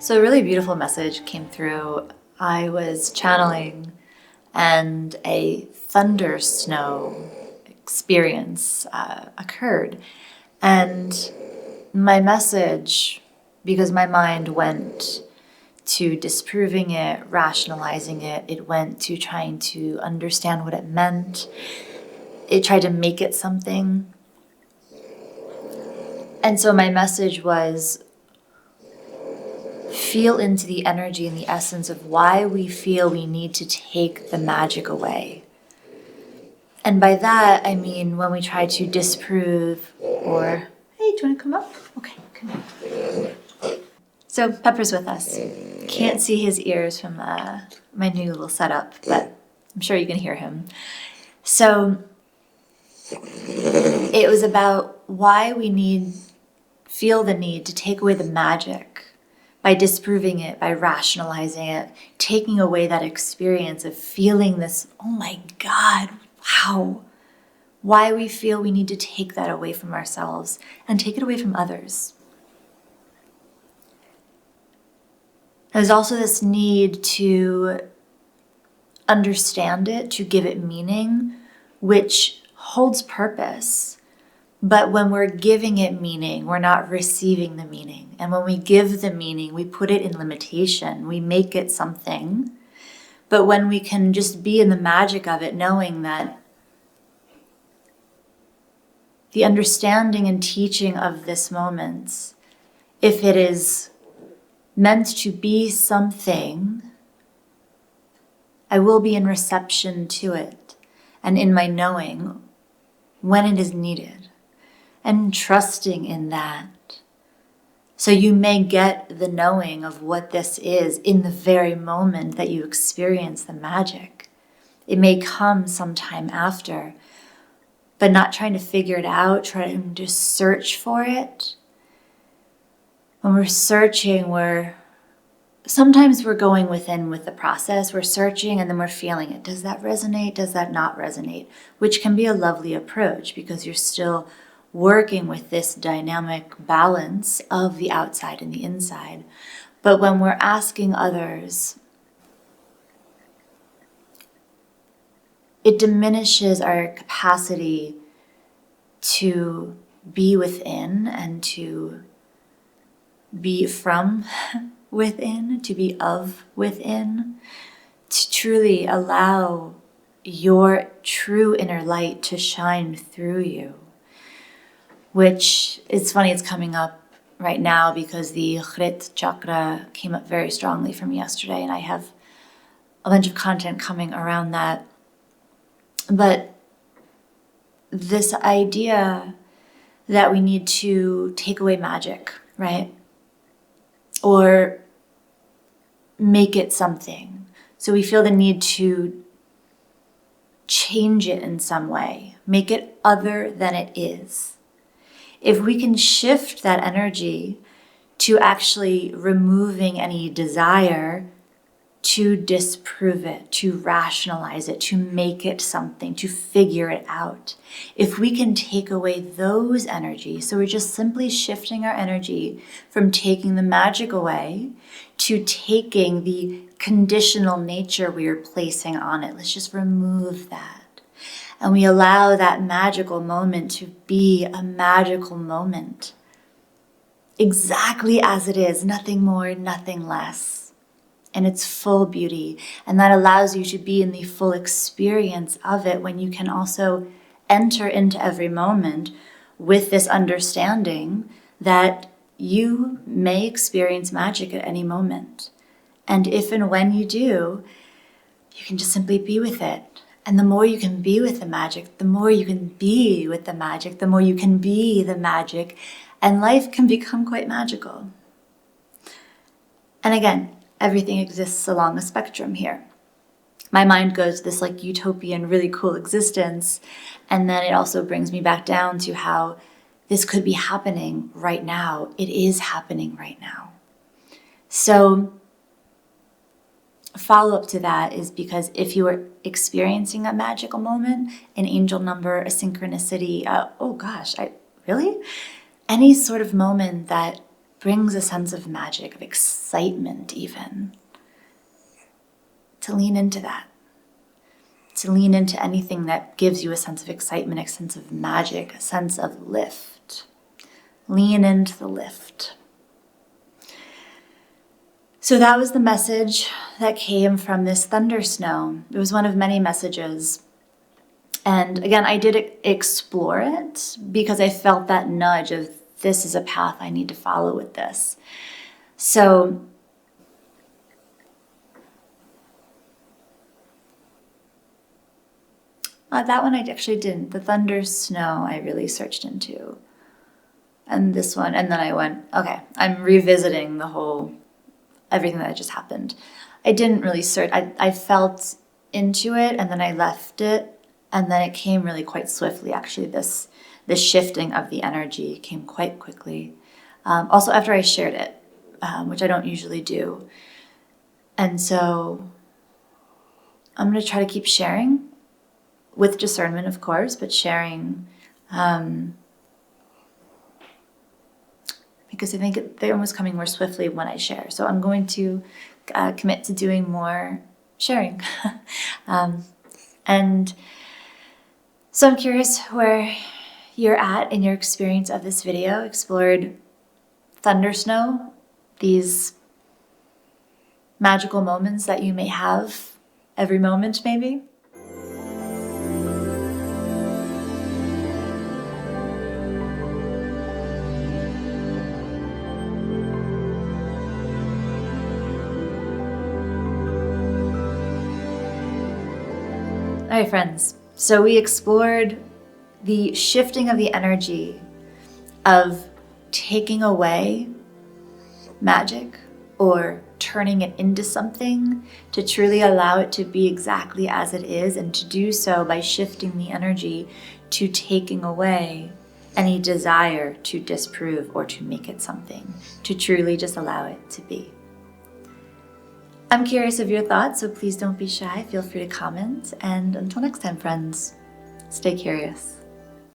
So a really beautiful message came through. I was channeling and a thunder snow experience occurred. And my message, because my mind went to disproving it, rationalizing it, it went to trying to understand what it meant. It tried to make it something. And so my message was, feel into the energy and the essence of why we feel we need to take the magic away. And by that, I mean when we try to disprove or, hey, do you want to come up? Okay, come here. So Pepper's with us. Can't see his ears from my new little setup, but I'm sure you can hear him. So it was about why we feel the need to take away the magic by disproving it, by rationalizing it, taking away that experience of feeling this, oh my God, wow. Why we feel we need to take that away from ourselves and take it away from others. There's also this need to understand it, to give it meaning, which holds purpose. But when we're giving it meaning, we're not receiving the meaning. And when we give the meaning, we put it in limitation. We make it something. But when we can just be in the magic of it, knowing that the understanding and teaching of this moment, if it is meant to be something, I will be in reception to it and in my knowing when it is needed. And trusting in that. So you may get the knowing of what this is in the very moment that you experience the magic. It may come sometime after, but not trying to figure it out, trying to search for it. When we're searching, sometimes we're going within with the process, we're searching and then we're feeling it. Does that resonate? Does that not resonate? Which can be a lovely approach because you're still working with this dynamic balance of the outside and the inside. But when we're asking others, it diminishes our capacity to be within and to be from within, to be of within, to truly allow your true inner light to shine through you. Which, it's funny, it's coming up right now because the Hrit chakra came up very strongly for me yesterday, and I have a bunch of content coming around that. But this idea that we need to take away magic, right? Or make it something. So we feel the need to change it in some way, make it other than it is. If we can shift that energy to actually removing any desire to disprove it, to rationalize it, to make it something, to figure it out. If we can take away those energies, so we're just simply shifting our energy from taking the magic away to taking the conditional nature we are placing on it. Let's just remove that. And we allow that magical moment to be a magical moment. Exactly as it is, nothing more, nothing less. And its full beauty. And that allows you to be in the full experience of it when you can also enter into every moment with this understanding that you may experience magic at any moment. And if and when you do, you can just simply be with it. And the more you can be with the magic, the more you can be with the magic, the more you can be the magic, and life can become quite magical. And again, everything exists along a spectrum here. My mind goes to this like utopian, really cool existence, and then it also brings me back down to how this could be happening right now. It is happening right now. So a follow-up to that is because if you are experiencing a magical moment, an angel number, a synchronicity, really? Any sort of moment that brings a sense of magic, of excitement even. To lean into that. To lean into anything that gives you a sense of excitement, a sense of magic, a sense of lift. Lean into the lift. So that was the message that came from this thunder snow. It was one of many messages. And again, I did explore it because I felt that nudge of this is a path I need to follow with this. So that one I actually didn't. The thunder snow I really searched into. And this one, and then I went, okay, I'm revisiting everything that just happened. I didn't really search. I felt into it and then I left it. And then it came really quite swiftly, actually. This shifting of the energy came quite quickly. Also after I shared it, which I don't usually do. And so I'm going to try to keep sharing with discernment, of course, but sharing because I think they're almost coming more swiftly when I share. So I'm going to commit to doing more sharing. And so I'm curious where you're at in your experience of this video. Explored thunder snow, these magical moments that you may have every moment maybe. All right, friends. So we explored the shifting of the energy of taking away magic or turning it into something to truly allow it to be exactly as it is, and to do so by shifting the energy to taking away any desire to disprove or to make it something, to truly just allow it to be. I'm curious of your thoughts, so please don't be shy. Feel free to comment. And until next time, friends, stay curious.